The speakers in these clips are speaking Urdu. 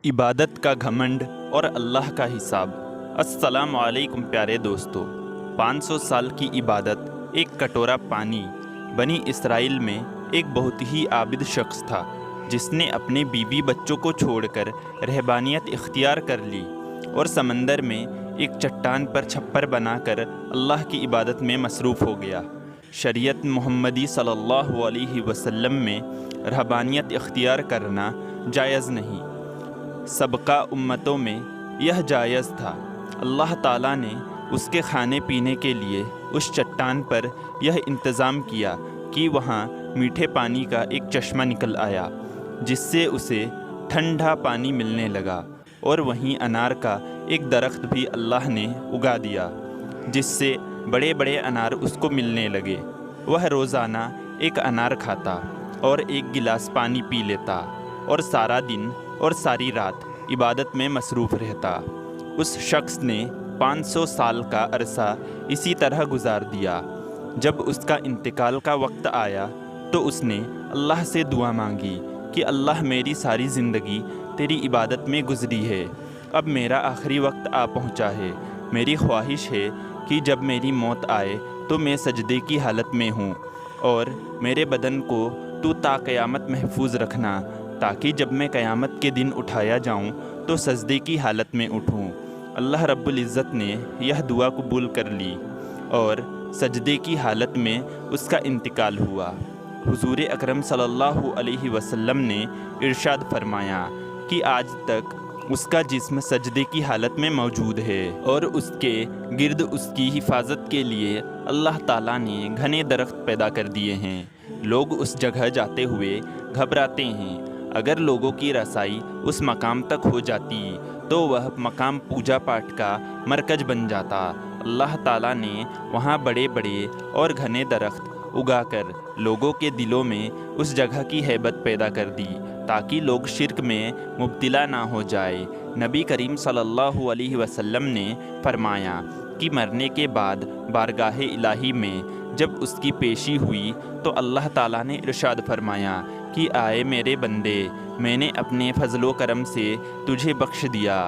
عبادت کا گھمنڈ اور اللہ کا حساب۔ السلام علیکم پیارے دوستو۔ 500 سال کی عبادت، ایک کٹورا پانی۔ بنی اسرائیل میں ایک بہت ہی عابد شخص تھا جس نے اپنے بیوی بچوں کو چھوڑ کر رہبانیت اختیار کر لی اور سمندر میں ایک چٹان پر چھپر بنا کر اللہ کی عبادت میں مصروف ہو گیا۔ شریعت محمدی صلی اللہ علیہ وسلم میں رہبانیت اختیار کرنا جائز نہیں، سابقہ امتوں میں یہ جائز تھا۔ اللہ تعالیٰ نے اس کے کھانے پینے کے لیے اس چٹان پر یہ انتظام کیا کہ وہاں میٹھے پانی کا ایک چشمہ نکل آیا جس سے اسے ٹھنڈا پانی ملنے لگا، اور وہیں انار کا ایک درخت بھی اللہ نے اگا دیا جس سے بڑے بڑے انار اس کو ملنے لگے۔ وہ روزانہ ایک انار کھاتا اور ایک گلاس پانی پی لیتا اور سارا دن اور ساری رات عبادت میں مصروف رہتا۔ اس شخص نے 500 سال کا عرصہ اسی طرح گزار دیا۔ جب اس کا انتقال کا وقت آیا تو اس نے اللہ سے دعا مانگی کہ اللہ میری ساری زندگی تیری عبادت میں گزری ہے، اب میرا آخری وقت آ پہنچا ہے۔ میری خواہش ہے کہ جب میری موت آئے تو میں سجدے کی حالت میں ہوں، اور میرے بدن کو تو تا قیامت محفوظ رکھنا، تاکہ جب میں قیامت کے دن اٹھایا جاؤں تو سجدے کی حالت میں اٹھوں۔ اللہ رب العزت نے یہ دعا قبول کر لی اور سجدے کی حالت میں اس کا انتقال ہوا۔ حضور اکرم صلی اللہ علیہ وسلم نے ارشاد فرمایا کہ آج تک اس کا جسم سجدے کی حالت میں موجود ہے، اور اس کے گرد اس کی حفاظت کے لیے اللہ تعالیٰ نے گھنے درخت پیدا کر دیے ہیں۔ لوگ اس جگہ جاتے ہوئے گھبراتے ہیں۔ اگر لوگوں کی رسائی اس مقام تک ہو جاتی تو وہ مقام پوجا پاٹ کا مرکز بن جاتا۔ اللہ تعالیٰ نے وہاں بڑے بڑے اور گھنے درخت اگا کر لوگوں کے دلوں میں اس جگہ کی ہیبت پیدا کر دی تاکہ لوگ شرک میں مبتلا نہ ہو جائے۔ نبی کریم صلی اللہ علیہ وسلم نے فرمایا کہ مرنے کے بعد بارگاہ الہی میں جب اس کی پیشی ہوئی تو اللہ تعالیٰ نے ارشاد فرمایا کہ آئے میرے بندے، میں نے اپنے فضل و کرم سے تجھے بخش دیا،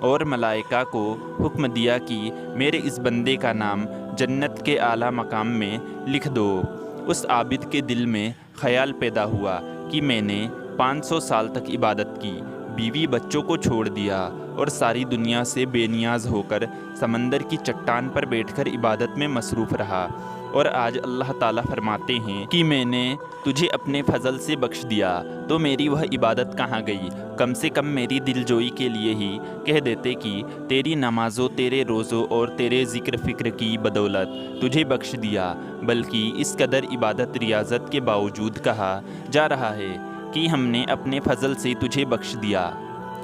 اور ملائکہ کو حکم دیا کہ میرے اس بندے کا نام جنت کے اعلیٰ مقام میں لکھ دو۔ اس عابد کے دل میں خیال پیدا ہوا کہ میں نے 500 سال تک عبادت کی، بیوی بچوں کو چھوڑ دیا اور ساری دنیا سے بے نیاز ہو کر سمندر کی چٹان پر بیٹھ کر عبادت میں مصروف رہا، اور آج اللہ تعالیٰ فرماتے ہیں کہ میں نے تجھے اپنے فضل سے بخش دیا، تو میری وہ عبادت کہاں گئی؟ کم سے کم میری دل جوئی کے لیے ہی کہہ دیتے کہ تیری نمازوں، تیرے روزوں اور تیرے ذکر فکر کی بدولت تجھے بخش دیا، بلکہ اس قدر عبادت ریاضت کے باوجود کہا جا رہا ہے کہ ہم نے اپنے فضل سے تجھے بخش دیا،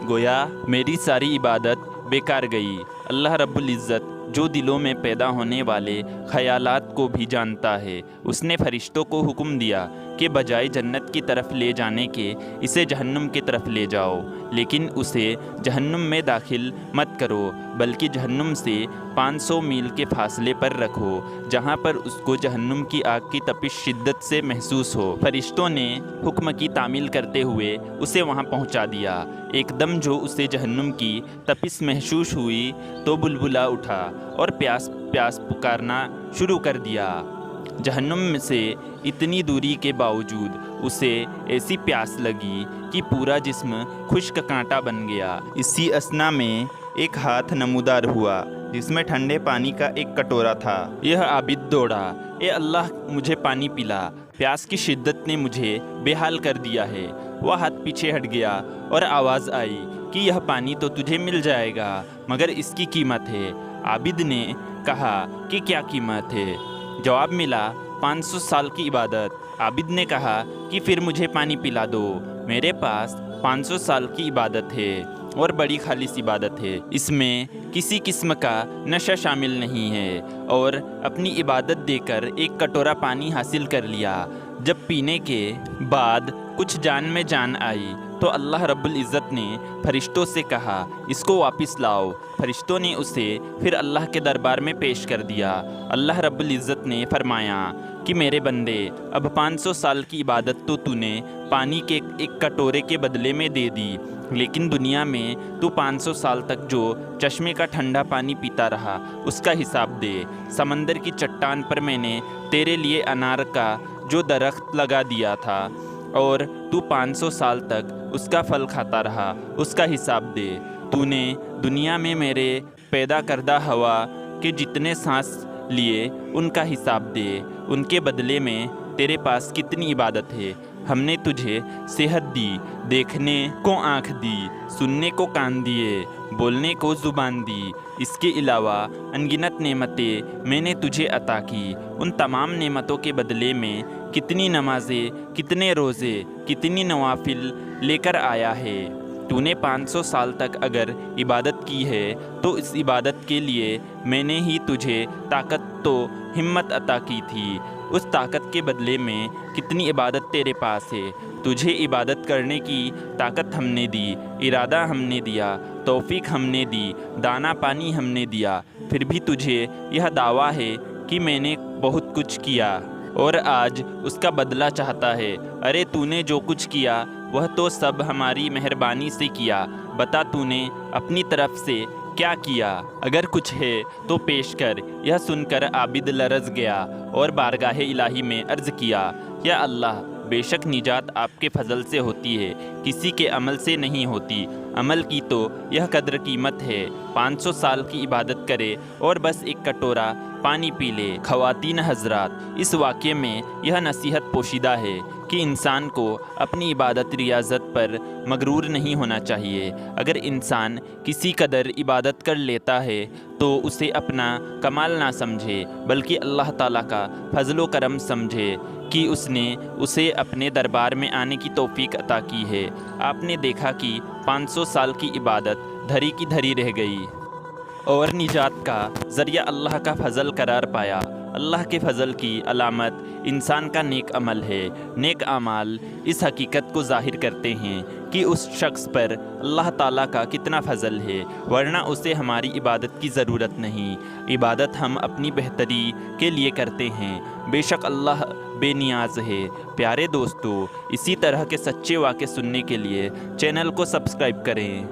گویا میری ساری عبادت بیکار گئی۔ اللہ رب العزت جو دلوں میں پیدا ہونے والے خیالات کو بھی جانتا ہے، اس نے فرشتوں کو حکم دیا کہ بجائے جنت کی طرف لے جانے کے اسے جہنم کی طرف لے جاؤ، لیکن اسے جہنم میں داخل مت کرو، بلکہ جہنم سے 500 میل کے فاصلے پر رکھو، جہاں پر اس کو جہنم کی آگ کی تپش شدت سے محسوس ہو۔ فرشتوں نے حکم کی تعمیل کرتے ہوئے اسے وہاں پہنچا دیا۔ ایک دم جو اسے جہنم کی تپش محسوس ہوئی تو بلبلا اٹھا اور پیاس پیاس پکارنا شروع کر دیا۔ جہنم سے اتنی دوری کے باوجود اسے ایسی پیاس لگی کہ پورا جسم خشک کانٹا بن گیا۔ اسی اثنا میں ایک ہاتھ نمودار ہوا جس میں ٹھنڈے پانی کا ایک کٹورا تھا۔ یہ عابد دوڑا، اے اللہ مجھے پانی پلا، پیاس کی شدت نے مجھے بے حال کر دیا ہے۔ وہ ہاتھ پیچھے ہٹ گیا اور آواز آئی کہ یہ پانی تو تجھے مل جائے گا، مگر اس کی قیمت ہے۔ عابد نے کہا کہ کیا قیمت ہے؟ جواب ملا 500 سال کی عبادت۔ عابد نے کہا کہ پھر مجھے پانی پلا دو، میرے پاس 500 سال کی عبادت ہے اور بڑی خالص عبادت ہے، اس میں کسی قسم کا نشہ شامل نہیں ہے، اور اپنی عبادت دے کر ایک کٹورا پانی حاصل کر لیا جب پینے کے بعد کچھ جان میں جان آئی تو اللہ رب العزت نے فرشتوں سے کہا اس کو واپس لاؤ۔ فرشتوں نے اسے پھر اللہ کے دربار میں پیش کر دیا۔ اللہ رب العزت نے فرمایا کہ میرے بندے، اب 500 سال کی عبادت تو نے پانی کے ایک کٹورے کے بدلے میں دے دی، لیکن دنیا میں تو 500 سال تک جو چشمے کا ٹھنڈا پانی پیتا رہا اس کا حساب دے۔ سمندر کی چٹان پر میں نے تیرے لیے انار کا جو درخت لگا دیا تھا اور تو 500 سال تک اس کا پھل کھاتا رہا، اس کا حساب دے۔ تو نے دنیا میں میرے پیدا کردہ ہوا کے جتنے سانس لیے ان کا حساب دے۔ ان کے بدلے میں تیرے پاس کتنی عبادت ہے۔ ہم نے تجھے صحت دی، دیکھنے کو آنکھ دی، سننے کو کان دیے، بولنے کو زبان دی۔ اس کے علاوہ انگنت نعمتیں میں نے تجھے عطا کی۔ ان تمام نعمتوں کے بدلے میں کتنی نمازیں، کتنے روزے، کتنی نوافل لے کر آیا ہے۔ تو نے 500 سال تک اگر عبادت کی ہے تو اس عبادت کے لیے میں نے ہی تجھے طاقت تو ہمت عطا کی تھی۔ اس طاقت کے بدلے میں کتنی عبادت تیرے پاس ہے۔ تجھے عبادت کرنے کی طاقت ہم نے دی، ارادہ ہم نے دیا، توفیق ہم نے دی، دانا پانی ہم نے دیا، پھر بھی تجھے یہ دعویٰ ہے کہ میں نے بہت کچھ کیا اور آج اس کا بدلہ چاہتا ہے۔ ارے تو نے جو کچھ کیا وہ تو سب ہماری مہربانی سے کیا۔ بتا تو نے اپنی طرف سے کیا کیا؟ اگر کچھ ہے تو پیش کر۔ یہ سن کر عابد لرز گیا اور بارگاہ الہی میں عرض کیا، یا اللہ، بے شک نجات آپ کے فضل سے ہوتی ہے، کسی کے عمل سے نہیں ہوتی۔ عمل کی تو یہ قدر قیمت ہے۔ 500 سال کی عبادت کرے اور بس ایک کٹورا پانی پی لے۔ خواتین حضرات، اس واقعے میں یہ نصیحت پوشیدہ ہے کہ انسان کو اپنی عبادت ریاضت پر مغرور نہیں ہونا چاہیے۔ اگر انسان کسی قدر عبادت کر لیتا ہے تو اسے اپنا کمال نہ سمجھے، بلکہ اللہ تعالیٰ کا فضل و کرم سمجھے کہ اس نے اسے اپنے دربار میں آنے کی توفیق عطا کی ہے۔ آپ نے دیکھا کہ 500 سال کی عبادت دھری کی دھری رہ گئی اور نجات کا ذریعہ اللہ کا فضل قرار پایا۔ اللہ کے فضل کی علامت انسان کا نیک عمل ہے۔ نیک اعمال اس حقیقت کو ظاہر کرتے ہیں کہ اس شخص پر اللہ تعالیٰ کا کتنا فضل ہے، ورنہ اسے ہماری عبادت کی ضرورت نہیں۔ عبادت ہم اپنی بہتری کے لیے کرتے ہیں۔ بے شک اللہ بے نیاز ہے۔ پیارے دوستو، اسی طرح کے سچے واقعے سننے کے لیے چینل کو سبسکرائب کریں۔